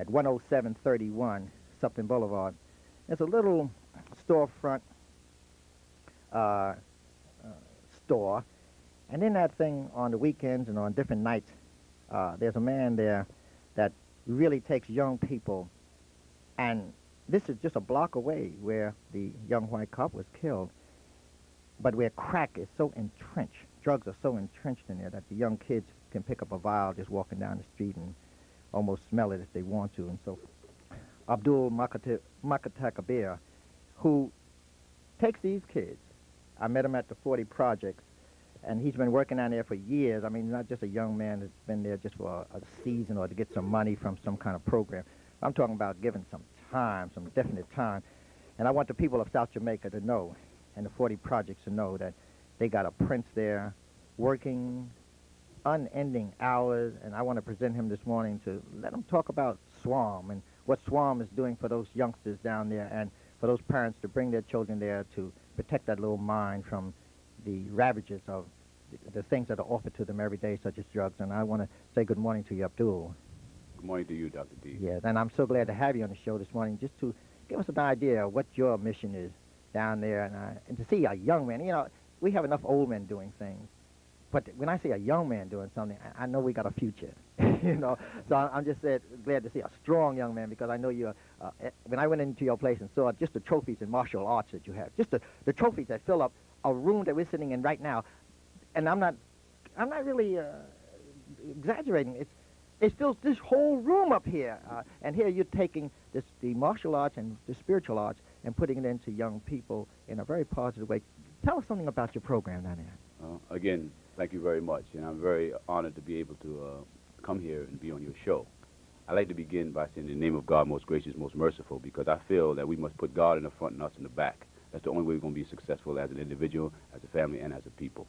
at 10731 Supton Boulevard. There's a little storefront store, and in that thing on the weekends and on different nights, there's a man there that really takes young people, and this is just a block away where the young white cop was killed, but where crack is so entrenched, drugs are so entrenched in there that the young kids can pick up a vial just walking down the street and almost smell it if they want to. And so Abdul Mutakabbir, who takes these kids, I met him at the 40 Projects, and he's been working down there for years. I mean, not just a young man that's been there just for a season or to get some money from some kind of program. I'm talking about giving some time, some definite time. And I want the people of South Jamaica to know, and the 40 Projects to know, that they got a prince there working unending hours, and I want to present him this morning to let him talk about SWAM and what SWAM is doing for those youngsters down there, and for those parents to bring their children there to protect that little mind from the ravages of the things that are offered to them every day, such as drugs. And I want to say good morning to you, Abdul. Good morning to you, Dr. D. Yes, and I'm so glad to have you on the show this morning, just to give us an idea of what your mission is down there, and to see a young man. You know, we have enough old men doing things, but when I see a young man doing something, I know we got a future, you know. So I'm just glad to see a strong young man, because I know you're, when I went into your place and saw just the trophies in martial arts that you have, just the trophies that fill up a room that we're sitting in right now, and I'm not really exaggerating. It fills this whole room up here, and here you're taking the martial arts and the spiritual arts and putting it into young people in a very positive way. Tell us something about your program down there. Again, thank you very much, and I'm very honored to be able to come here and be on your show. I'd like to begin by saying, in the name of God, most gracious, most merciful, because I feel that we must put God in the front and us in the back. That's the only way we're going to be successful as an individual, as a family, and as a people.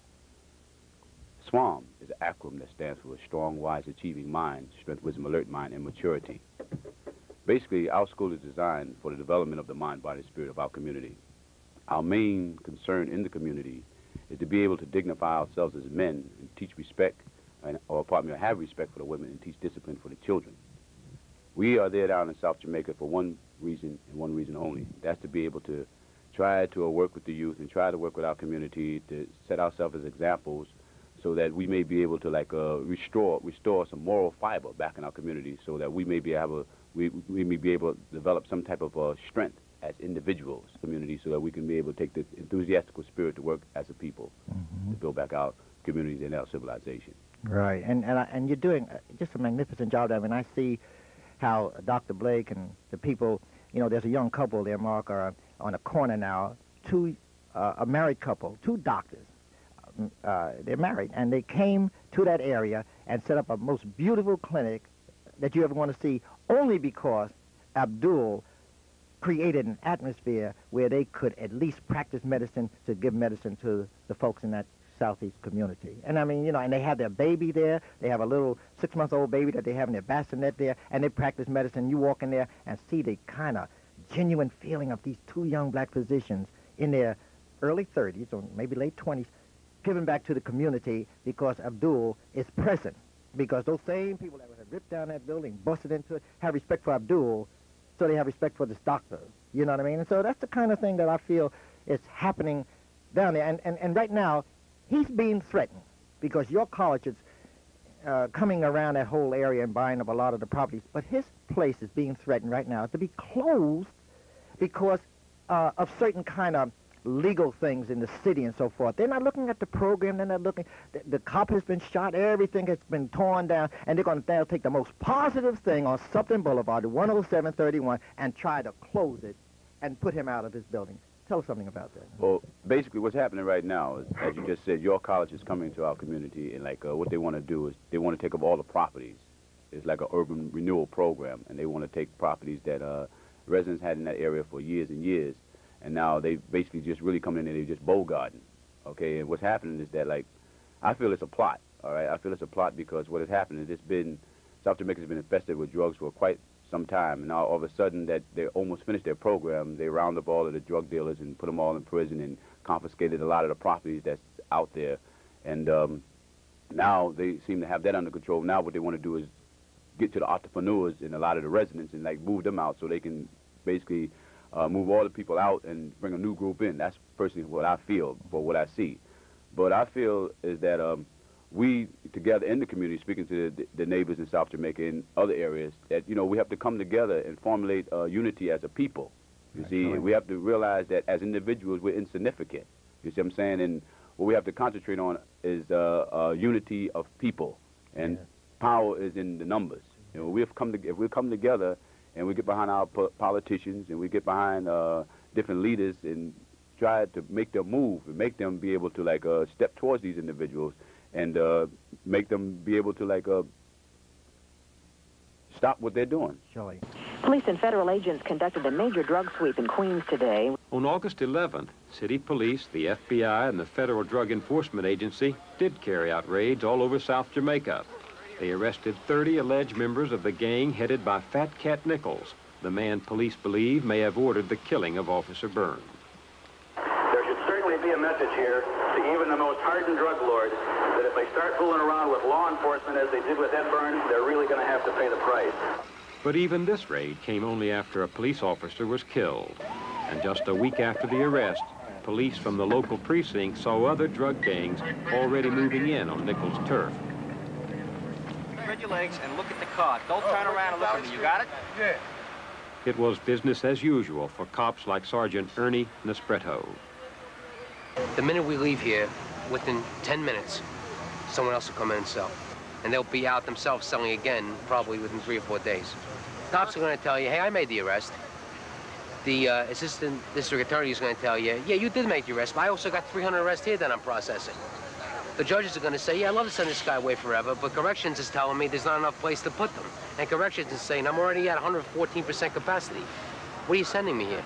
SWAM is an acronym that stands for Strong, Wise, Achieving Mind, Strength, Wisdom, Alert Mind, and Maturity. Basically, our school is designed for the development of the mind, body, and spirit of our community. Our main concern in the community is to be able to dignify ourselves as men and teach respect, or have respect for the women and teach discipline for the children. We are there down in South Jamaica for one reason and one reason only. That's to be able to try to work with the youth and try to work with our community to set ourselves as examples, so that we may be able to restore some moral fiber back in our community, so that we may be able to develop some type of strength as individuals, community, so that we can be able to take this enthusiastical spirit to work as a people, to build back our communities and our civilization. Right, and you're doing just a magnificent job there. When I see how Dr. Blake and the people, you know, there's a young couple there, Mark, are on a corner now, a married couple, two doctors. They're married, and they came to that area and set up a most beautiful clinic that you ever want to see, only because Abdul created an atmosphere where they could at least practice medicine, to give medicine to the folks in that Southeast community. And I mean, you know, and they have their baby there. They have a little 6-month-old baby that they have in their bassinet there, and they practice medicine. You walk in there and see the kind of genuine feeling of these two young black physicians in their early 30s or maybe late 20s, giving back to the community, because Abdul is present. Because those same people that would have ripped down that building, busted into it, have respect for Abdul, so they have respect for this doctor. You know what I mean? And so that's the kind of thing that I feel is happening down there. And right now, he's being threatened, because your college is coming around that whole area and buying up a lot of the properties. But his place is being threatened right now to be closed because of certain kind of legal things in the city and so forth. They're not looking at the program. They're not looking. The cop has been shot. Everything has been torn down. And they'll take the most positive thing on Supton Boulevard, 10731, and try to close it and put him out of his building. Tell us something about that. Well, basically what's happening right now is, as you just said, your college is coming to our community, and what they want to do is they want to take up all the properties. It's like an urban renewal program, and they want to take properties that residents had in that area for years and years. And now they basically just really come in and they're just bogarting, okay? And what's happening is that, I feel it's a plot, all right? I feel it's a plot because what has happened is South Jamaica's been infested with drugs for quite some time. And now all of a sudden that they almost finished their program, they round up all of the drug dealers and put them all in prison and confiscated a lot of the properties that's out there. And now they seem to have that under control. Now what they want to do is get to the entrepreneurs and a lot of the residents and like move them out so they can basically move all the people out and bring a new group in. That's personally what I feel, for what I see. But I feel is that we together in the community, speaking to the neighbors in South Jamaica and other areas, that, you know, we have to come together and formulate unity as a people. You see, we have to realize that as individuals, we're insignificant. You see what I'm saying? And what we have to concentrate on is unity of people, and power is in the numbers. You know, if we come together and we get behind our politicians and we get behind different leaders and try to make them move and make them be able to like step towards these individuals and make them be able to like stop what they're doing. Surely. Police and federal agents conducted a major drug sweep in Queens today. On August 11th, city police, the FBI, and the Federal Drug Enforcement Agency did carry out raids all over South Jamaica. They arrested 30 alleged members of the gang headed by Fat Cat Nichols, the man police believe may have ordered the killing of Officer Burns. There should certainly be a message here to even the most hardened drug lords that if they start fooling around with law enforcement as they did with Ed Burns, they're really going to have to pay the price. But even this raid came only after a police officer was killed. And just a week after the arrest, police from the local precinct saw other drug gangs already moving in on Nichols' turf. Spread your legs and look at the car. Don't turn around and look at me. You got it? Yeah. It was business as usual for cops like Sergeant Ernie Nespreto. The minute we leave here, within 10 minutes, someone else will come in and sell. And they'll be out themselves selling again, probably within 3 or 4 days. Cops are going to tell you, hey, I made the arrest. The assistant district attorney is going to tell you, yeah, you did make the arrest, but I also got 300 arrests here that I'm processing. The judges are going to say, yeah, I'd love to send this guy away forever, but corrections is telling me there's not enough place to put them. And corrections is saying, I'm already at 114% capacity. What are you sending me here?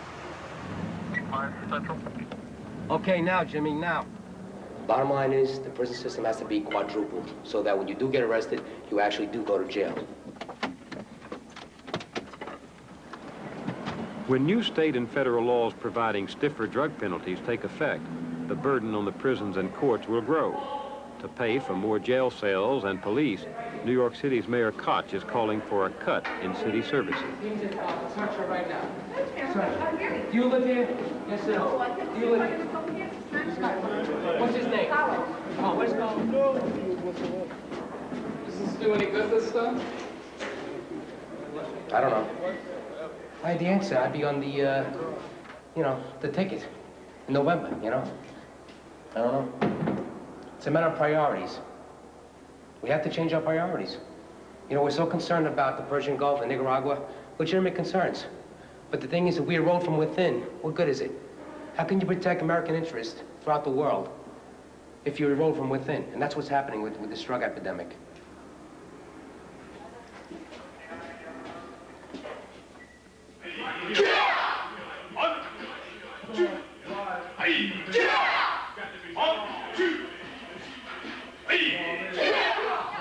Okay, now, Jimmy, now. Bottom line is, the prison system has to be quadrupled, so that when you do get arrested, you actually do go to jail. When new state and federal laws providing stiffer drug penalties take effect, the burden on the prisons and courts will grow. To pay for more jail cells and police, New York City's Mayor Koch is calling for a cut in city services. Right now. Sir, do you live here? Yes, sir. Do you live here? What's his name? Oh, where's Colin? Does this do any good, this stuff? I don't know. If I had the answer, I'd be on the, you know, the ticket in November, you know? I don't know. It's a matter of priorities. We have to change our priorities. You know, we're so concerned about the Persian Gulf and Nicaragua, legitimate concerns. But the thing is, if we erode from within, what good is it? How can you protect American interests throughout the world if you erode from within? And that's what's happening with this drug epidemic.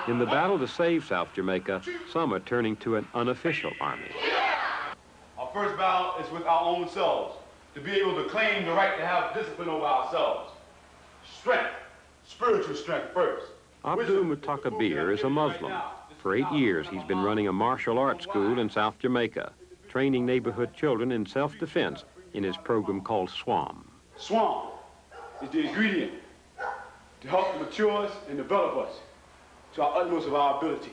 In the battle to save South Jamaica, some are turning to an unofficial army. Our first battle is with our own selves, to be able to claim the right to have discipline over ourselves. Strength, spiritual strength first. Abdul Mutakabbir is a Muslim. For 8 years, he's been running a martial arts school in South Jamaica, training neighborhood children in self-defense in his program called SWAM. SWAM is the ingredient to help mature us and develop us to our utmost of our ability.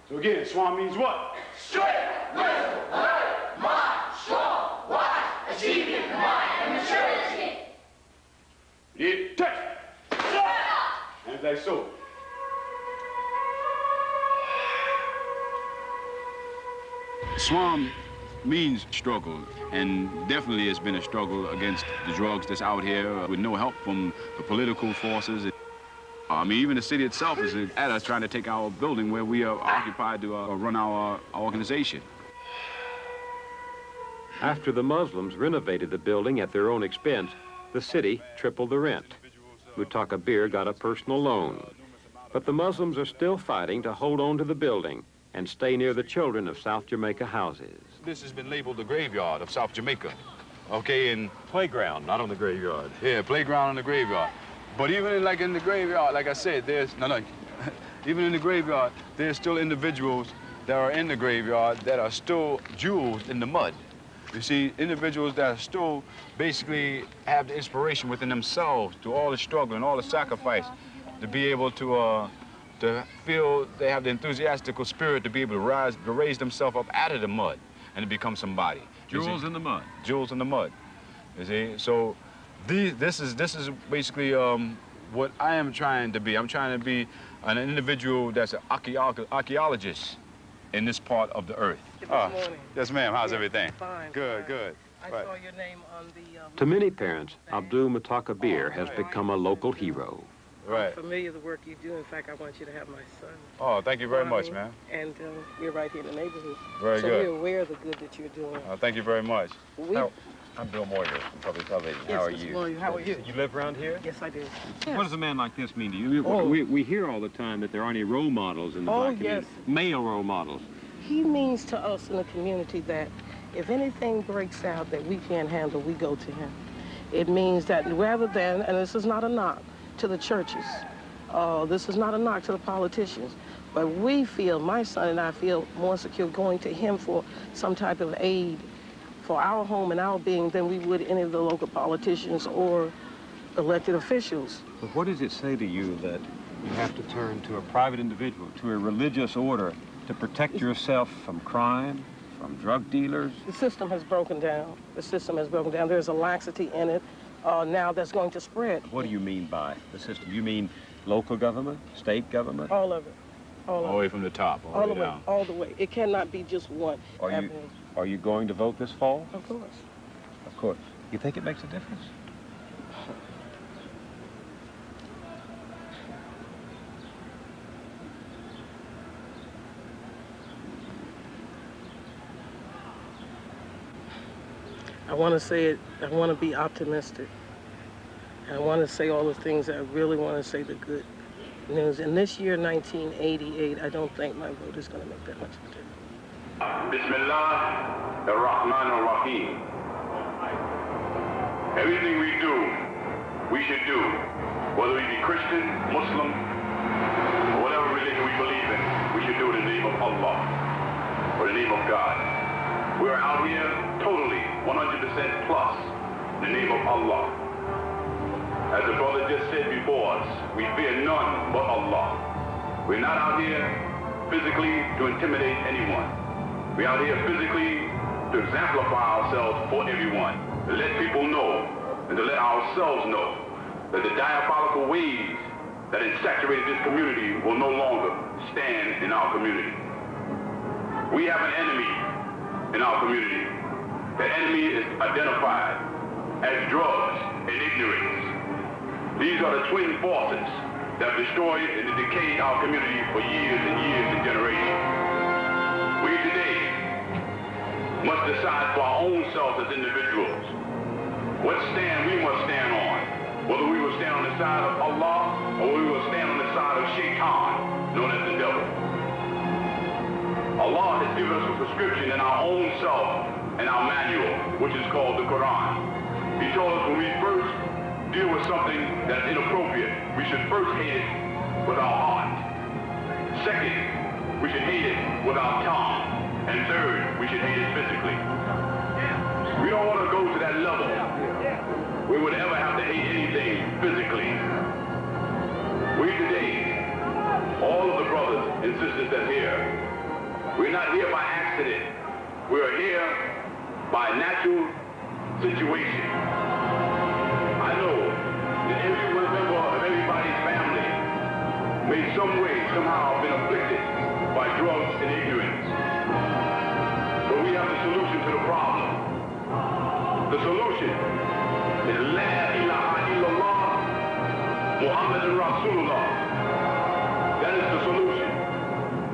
So again, SWAM means what? Strength, wisdom, alert, mind, strong, wise, achievement, mind, and maturity. Yeah, touch. And like so. SWAM means struggle, and definitely it's been a struggle against the drugs that's out here with no help from the political forces. I mean, even the city itself is at us trying to take our building where we are occupied to run our organization. After the Muslims renovated the building at their own expense, the city tripled the rent. Mutakabbir got a personal loan. But the Muslims are still fighting to hold on to the building and stay near the children of South Jamaica houses. This has been labeled the graveyard of South Jamaica. Okay, and playground, not on the graveyard. Yeah, playground on the graveyard. But even in the graveyard, like I said, even in the graveyard, there's still individuals that are in the graveyard that are still jewels in the mud. You see, individuals that are still basically have the inspiration within themselves to all the struggle and all the sacrifice to be able to feel they have the enthusiastical spirit to be able to raise themselves up out of the mud and to become somebody. Jewels in the mud. Jewels in the mud. You see, so this is basically what I am trying to be. I'm trying to be an individual that's an archaeologist in this part of the earth. Good morning. Yes, ma'am. How's everything? Fine. Good, fine. good. I saw your name on the... To many parents, Abdul Mutakabbir has become a local hero. Right. I'm familiar with the work you do. In fact, I want you to have my son. Oh, thank you very much, ma'am. And we're right here in the neighborhood. Very so good. we're aware of the good that you're doing. Thank you very much. I'm Bill Moyer from Public Television. Yes, How are Mr. you? Moyer, how are you? You live around here? Yes, I do. What does a man like this mean to you? We hear all the time that there aren't any role models in the black community. Male role models. He means to us in the community that if anything breaks out that we can't handle, we go to him. It means that rather than, and this is not a knock to the churches, this is not a knock to the politicians, but we feel, my son and I feel more secure going to him for some type of aid for our home and our being than we would any of the local politicians or elected officials. But what does it say to you that you have to turn to a private individual, to a religious order, to protect yourself from crime, from drug dealers? The system has broken down. The system has broken down. There's a laxity in it now that's going to spread. What do you mean by the system? You mean local government, state government? All of it. All the way from the top, all the way down. All the way. It cannot be just one. Are you going to vote this fall? Of course. Of course. You think it makes a difference? I want to say it, I want to be optimistic. I want to say all the things I really want to say, the good news. In this year, 1988, I don't think my vote is going to make that much of a difference. Bismillah ar-Rahman ar-Rahim. Everything we do, we should do, whether we be Christian, Muslim, or whatever religion we believe in, we should do it in the name of Allah, or the name of God. We're out here totally 100% plus in the name of Allah. As the brother just said before us, we fear none but Allah. We're not out here physically to intimidate anyone. We're out here physically to exemplify ourselves for everyone, to let people know and to let ourselves know that the diabolical ways that have saturated this community will no longer stand in our community. We have an enemy in our community. That enemy is identified as drugs and ignorance. These are the twin forces that have destroyed and decayed our community for years and years and generations. We today must decide for our own selves as individuals what stand we must stand on, whether we will stand on the side of Allah or we will stand on the side of Shaitan, known as the devil. Allah has given us a prescription in our own self and our manual, which is called the Quran. He told us when we first deal with something that's inappropriate, we should first hate it with our heart. Second, we should hate it with our tongue. And third, we should hate it physically. We don't want to go to that level where we would ever have to hate anything physically. We today, all of the brothers and sisters that's here, we're not here by accident. We're here by natural situation. I know that every member of everybody's family may some way, somehow been afflicted by drugs and ignorance. But we have the solution to the problem. The solution is La ilaha illallah, Muhammadun Rasulullah. That is the solution.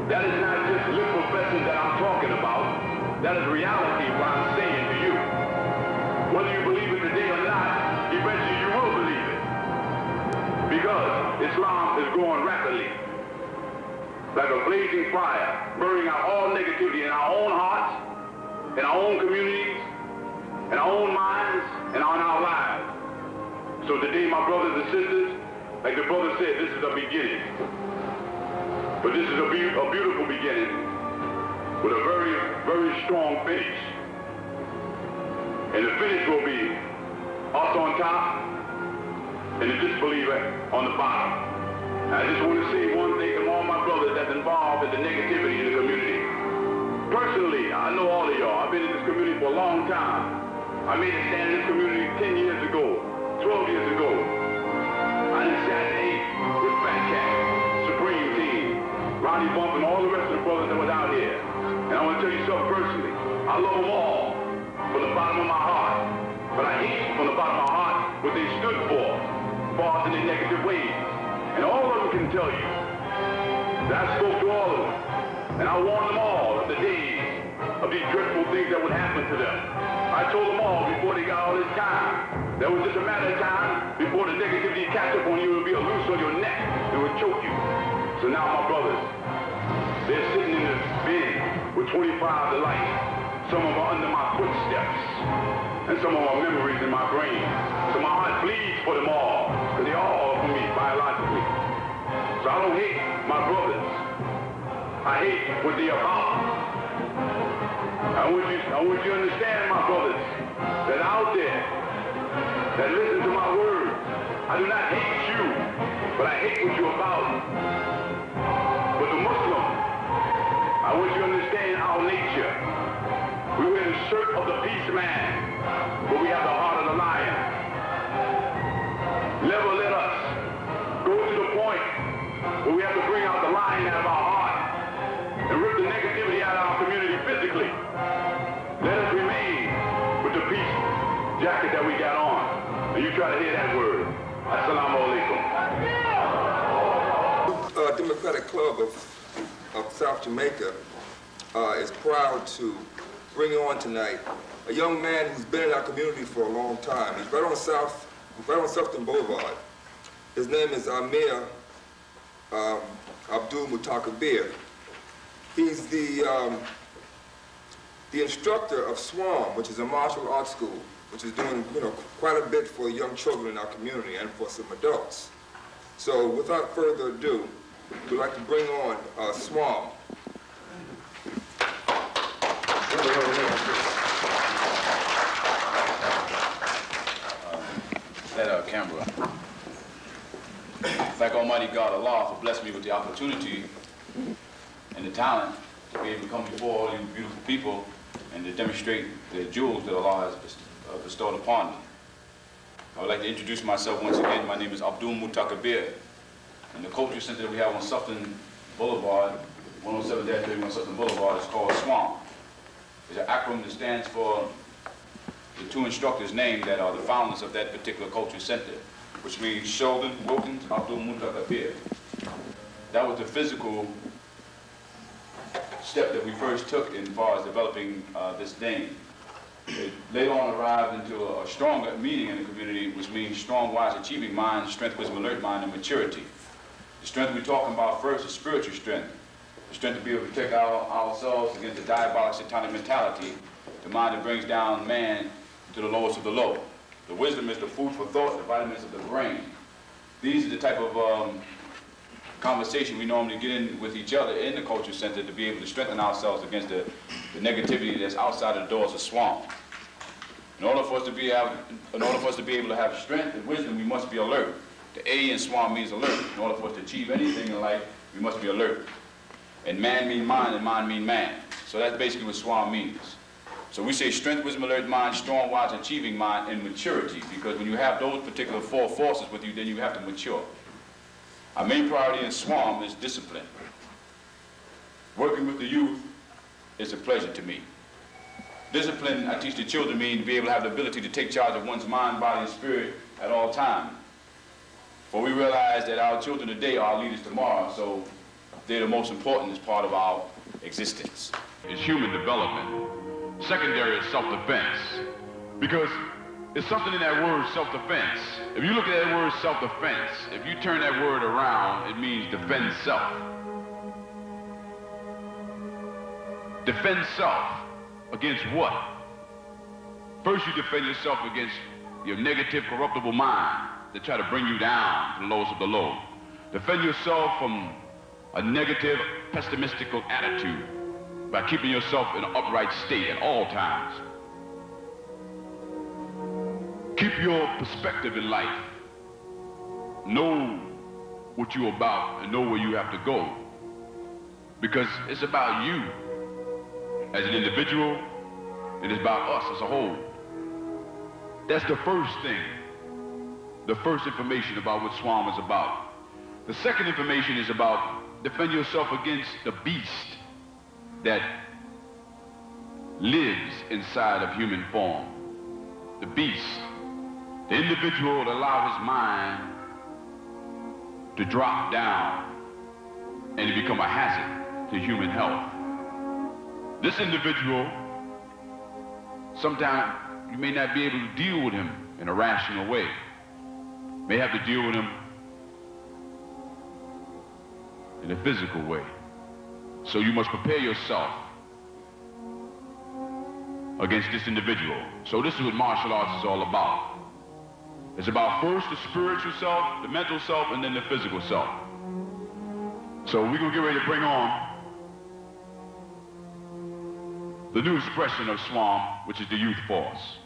That is not just lip professing that I'm talking about. That is reality what I'm saying to you. Whether you believe it today or not, eventually you will believe it. Because Islam is growing rapidly. Like a blazing fire, burning out all negativity in our own hearts, in our own communities, in our own minds, and in our lives. So today, my brothers and sisters, like the brother said, this is a beginning. But this is a beautiful beginning. with a very, very strong finish. And the finish will be us on top and the disbeliever on the bottom. I just want to say one thing to all my brothers that's involved in the negativity in the community. Personally, I know all of y'all. I've been in this community for a long time. I made a stand in this community 10 years ago, 12 years ago. I done sat and ate with Fat Cat, Supreme Team, Ronnie Bump, and all the rest of the brothers that was out here. And I want to tell you something personally. I love them all from the bottom of my heart. But I hate from the bottom of my heart what they stood for, far in their negative ways. And all of them can tell you that I spoke to all of them. And I warned them all of the days of these dreadful things that would happen to them. I told them all before they got all this time. That was just a matter of time before the negativity catch up on you. It would be a noose on your neck. It would choke you. So now my brothers, they're sitting in the bin with 25 to life. Some of them are under my footsteps. And some of them are memories in my brain. So my heart bleeds for them all. Because they all are for me biologically. So I don't hate my brothers. I hate what they're about. I want you to understand, my brothers, that out there, that listen to my words. I do not hate you, but I hate what you're about. But the Muslim, I want you to understand our nature. We wear the shirt of the peace man, but we have the heart of the lion. Never let us go to the point where we have to bring out the lion out of our heart and rip the negativity out of our community physically. Let us remain with the peace jacket that we got on. And you try to hear that word. Assalamu alaikum. Democratic Club of South Jamaica is proud to bring on tonight a young man who's been in our community for a long time. He's right on Southton Boulevard. His name is Sijo Abdul Mutakabbir. He's the instructor of SWAM, which is a martial arts school, which is doing, quite a bit for young children in our community and for some adults. So without further ado, we'd like to bring on SWAM. That camera. Thank Almighty God Allah for blessing me with the opportunity and the talent to be able to come before all you beautiful people and to demonstrate the jewels that Allah has bestowed upon me. I would like to introduce myself once again. My name is Abdul Mutakabbir. And the culture center that we have on Southton Boulevard, 107-31 Southton Boulevard, is called SWAM. It's an acronym that stands for the two instructors' names that are the founders of that particular culture center, which means Sheldon Wilkins Abdul Mutakabbir. That was the physical step that we first took in far as developing this name. It later on arrived into a stronger meaning in the community, which means strong, wise, achieving mind, strength, wisdom, alert mind, and maturity. The strength we're talking about first is spiritual strength. The strength to be able to protect ourselves against the diabolic satanic mentality, the mind that brings down man to the lowest of the low. The wisdom is the food for thought, the vitamins of the brain. These are the type of conversation we normally get in with each other in the culture center to be able to strengthen ourselves against the negativity that's outside of the doors of SWAM. In order for us to be able to have strength and wisdom, we must be alert. The A in SWAM means alert. In order for us to achieve anything in life, we must be alert. And man means mind, and mind means man. So that's basically what SWAM means. So we say strength, wisdom, alert mind, strong, wise, achieving mind, and maturity, because when you have those particular four forces with you, then you have to mature. Our main priority in SWAM is discipline. Working with the youth is a pleasure to me. Discipline, I teach the children, means to be able to have the ability to take charge of one's mind, body, and spirit at all times. For we realize that our children today are our leaders tomorrow, so they're the most important as part of our existence. It's human development. Secondary is self-defense. Because it's something in that word, self-defense. If you look at that word, self-defense, if you turn that word around, it means defend self. Defend self against what? First, you defend yourself against your negative, corruptible mind that try to bring you down to the lowest of the low. Defend yourself from a negative, pessimistical attitude. by keeping yourself in an upright state at all times. Keep your perspective in life. Know what you're about and know where you have to go. Because it's about you as an individual, and it's about us as a whole. That's the first thing, the first information about what SWAM is about. The second information is about defend yourself against the beast that lives inside of human form. The beast, the individual that allows his mind to drop down and to become a hazard to human health. This individual, sometimes you may not be able to deal with him in a rational way. You may have to deal with him in a physical way. So you must prepare yourself against this individual. So this is what martial arts is all about. It's about first the spiritual self, the mental self, and then the physical self. So we're gonna get ready to bring on the new expression of SWAM, which is the youth force.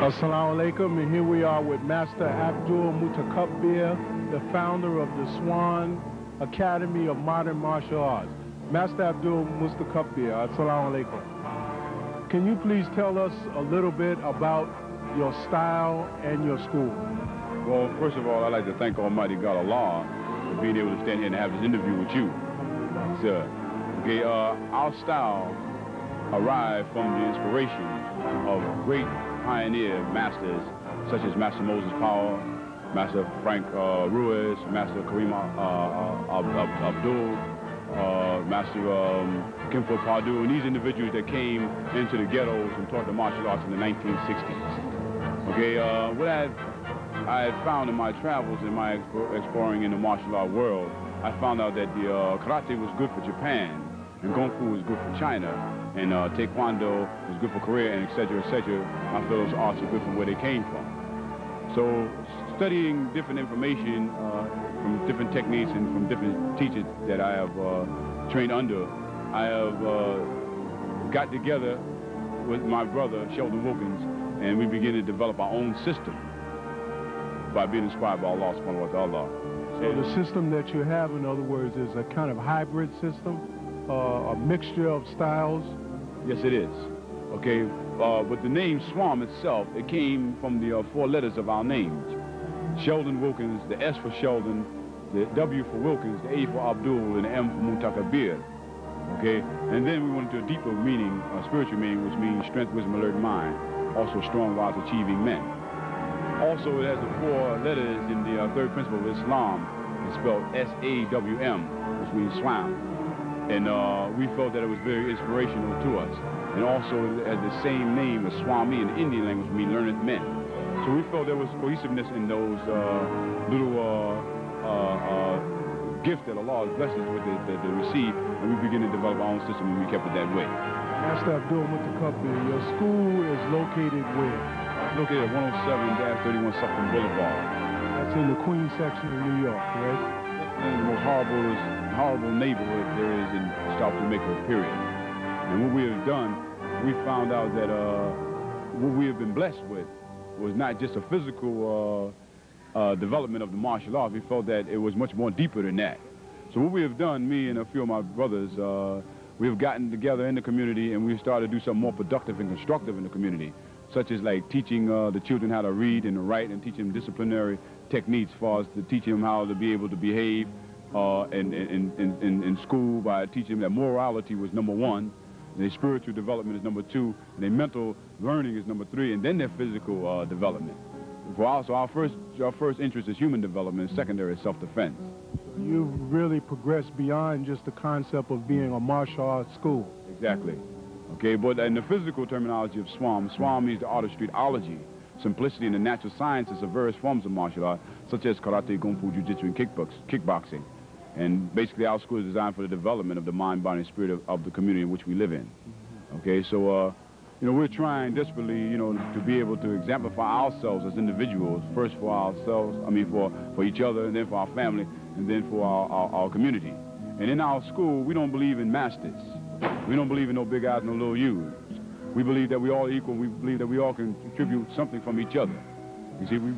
Assalamu alaikum, and here we are with Master Abdul Mutakabbir, the founder of the SWAM Academy of Modern Martial Arts. Master Abdul Mutakabbir, assalamu alaikum. Can you please tell us a little bit about your style and your school? Well, first of all, I'd like to thank Almighty God Allah for being able to stand here and have this interview with you, sir. Okay, our style arrived from the inspiration of great pioneer masters such as Master Moses Power, Master Frank Ruiz, Master Kareem Abdul, Master Kimfo Pardue, and these individuals that came into the ghettos and taught the martial arts in the 1960s. Okay, what I had found in my travels and my exploring in the martial art world, I found out that the karate was good for Japan, and Kung Fu was good for China, and Taekwondo was good for Korea, and et cetera, I feel those arts are good from where they came from. So studying different information from different techniques and from different teachers that I have trained under, I have got together with my brother, Sheldon Wilkins, and we began to develop our own system by being inspired by Allah subhanahu wa ta'ala. So the system that you have, in other words, is a kind of hybrid system? A mixture of styles? Yes, it is. Okay, but the name SWAM itself, it came from the 4 letters of our names. Sheldon Wilkins, the S for Sheldon, the W for Wilkins, the A for Abdul, and the M for Mutakabbir. Okay, and then we went into a deeper meaning, a spiritual meaning, which means strength, wisdom, alert mind. Also strong, wise, achieving men. Also, it has the 4 letters in the 3rd principle of Islam. It's spelled S-A-W-M, which means SWAM. And we felt that it was very inspirational to us. And also it had the same name as Swami in the Indian language, meaning learned men. So we felt there was cohesiveness in those little gifts that Allah has blessed us with to receive, and we began to develop our own system, and we kept it that way. Master Abdul Mutakabbir, your school is located where? Located at 107-31 Suffolk Boulevard. That's in the Queens section of New York, right? That's the most horrible neighborhood there is in South Jamaica, period. And what we have done, we found out that what we have been blessed with was not just a physical development of the martial arts. We felt that it was much more deeper than that. So what we have done, me and a few of my brothers, we have gotten together in the community and we started to do something more productive and constructive in the community, such as like teaching the children how to read and to write, and teaching them disciplinary techniques as far as to teaching them how to be able to behave in school, by teaching them that morality was number 1, their spiritual development is number 2, and their mental learning is number 3, and then their physical development. So our first interest is human development, and secondary is self-defense. you've really progressed beyond just the concept of being a martial arts school. Exactly. Okay, but in the physical terminology of SWAM, SWAM means the art of streetology, simplicity in the natural sciences of various forms of martial art, such as karate, kung fu, jiu-jitsu, and kickboxing. And basically, our school is designed for the development of the mind, body, and spirit of the community in which we live in. Okay, so, you know, we're trying desperately, you know, to be able to exemplify ourselves as individuals, first for ourselves, I mean, for each other, and then for our family, and then for our community. And in our school, we don't believe in masters. We don't believe in no big eyes, no little U's. We believe that we're all equal. We believe that we all can contribute something from each other. You see, we...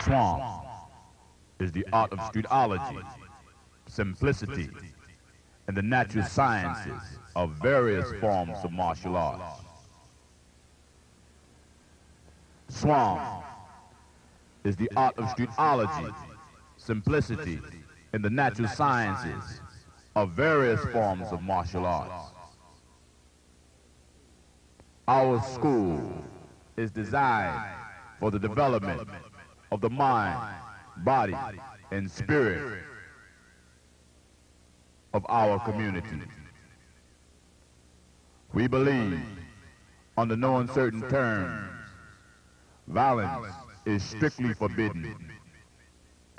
SWAM is the art of streetology, simplicity, and the natural sciences of various forms of martial arts. SWAM is the art of streetology, simplicity, and the natural sciences of various forms of martial arts. Our school is designed for the development of the mind, body, and spirit of our community. We believe, under no uncertain terms, violence is strictly forbidden,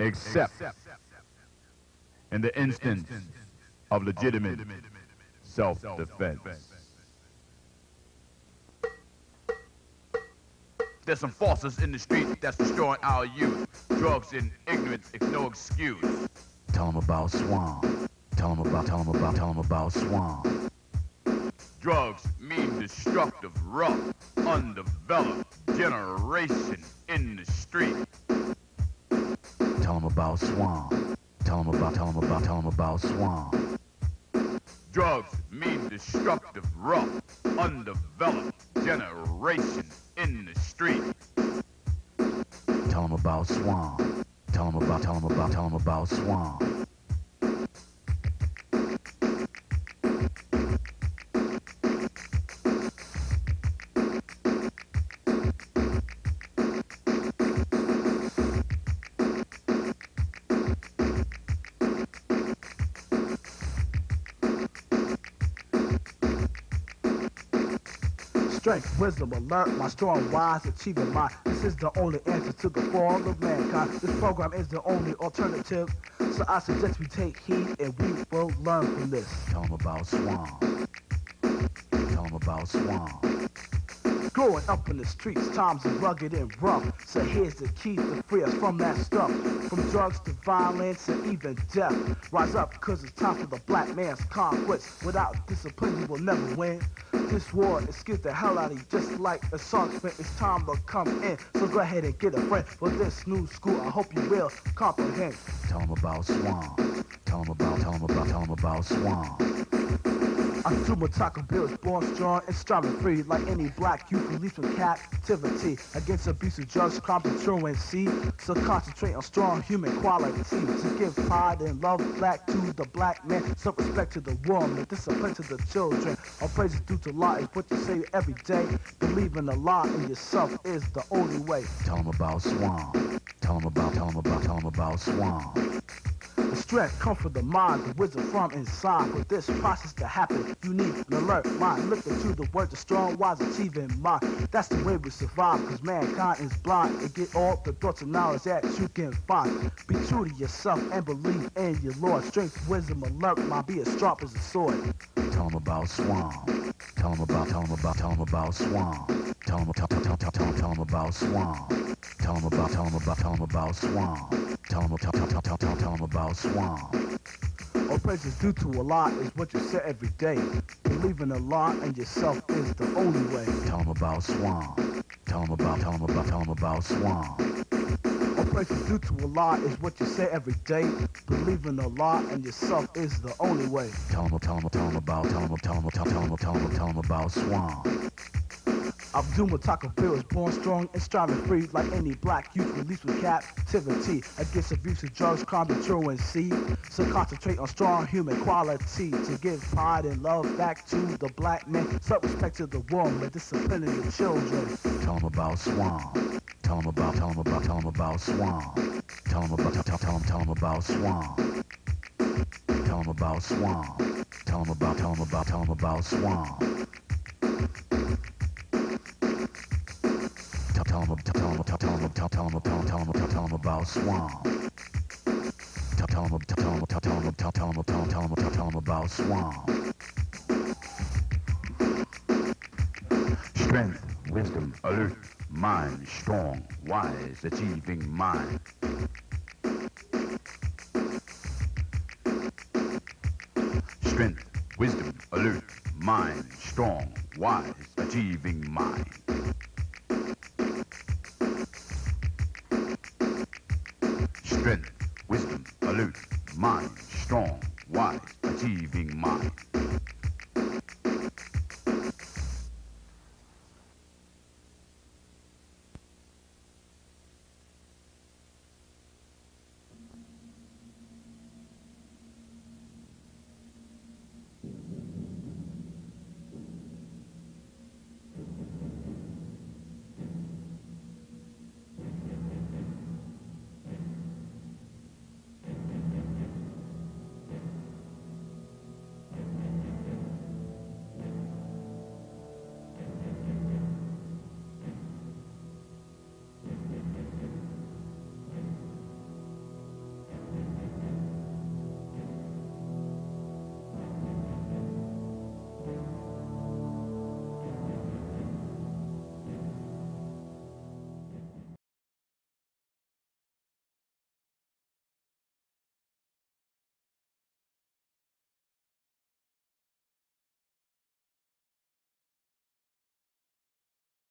except in the instance of legitimate self-defense. There's some forces in the street that's destroying our youth. Drugs and ignorance is no excuse. Tell them about SWAM. Tell them about SWAM. Drugs mean destructive, rough, undeveloped generation in the street. Tell them about SWAM. Tell them about SWAM. Drugs mean destructive, rough, undeveloped generation in the street. Tell them about SWAM. Tell them about SWAM. Strength, wisdom, alert, my strong, wise, achieving mind. This is the only answer to the fall of mankind. This program is the only alternative. So I suggest we take heed and we will learn from this. Tell them about SWAM. Tell them about SWAM. Growing up in the streets, times are rugged and rough. So here's the key to free us from that stuff. From drugs to violence and even death. Rise up, cause it's time for the black man's conquest. Without discipline, you will never win. This war is scared the hell out of you, just like a shark's fin. It's time to come in, so go ahead and get a friend. For this new school, I hope you will comprehend. Tell them about SWAM. Tell them about SWAM. Abdul Mutakabbir is born strong and striving free, like any black youth released from captivity against abuse of drugs, crime, and truancy. So concentrate on strong human quality to give pride and love back to the black man, self-respect to the woman, discipline to the children. All praises due to Allah is what you say every day. Believe in Allah and yourself is the only way. Tell them about SWAM. Tell them about SWAM. The strength comes from the mind, the wisdom from inside. For this process to happen, you need an alert mind. Look into the words of strong, wise, achieving mind. That's the way we survive, cause mankind is blind. And get all the thoughts and knowledge that you can find. Be true to yourself and believe in your Lord. Strength, wisdom, alert mind, be as sharp as a sword. Tell them about SWAM. Tell them about SWAM. Tell them about SWAM. Tell them about SWAM. Tell them about SWAM. All praises due to Allah is what you say every day. Believe in Allah and yourself is the only way. Tell them about SWAM. Tell them about SWAM. All praises due to Allah is what you say every day. Believe in Allah and yourself is the only way. Tell them about SWAM. Abdul Mutakabbir was born strong and striving free, like any black youth released from captivity against abuse of drugs, crime, and truancy. So concentrate on strong human quality to give pride and love back to the black man, self-respect to the woman, discipline in the children. Tell them about SWAM. Tell them about SWAM. Tell them about SWAM. Tell them about SWAM. Tell them about SWAM. Tell them about SWAM. Tell them about SWAM. Strength, wisdom, alert, mind, strong, wise, achieving mind. Strength, wisdom, alert, mind, strong, wise, achieving mind. Strength, wisdom, alert, mind, strong, wise, achieving mind.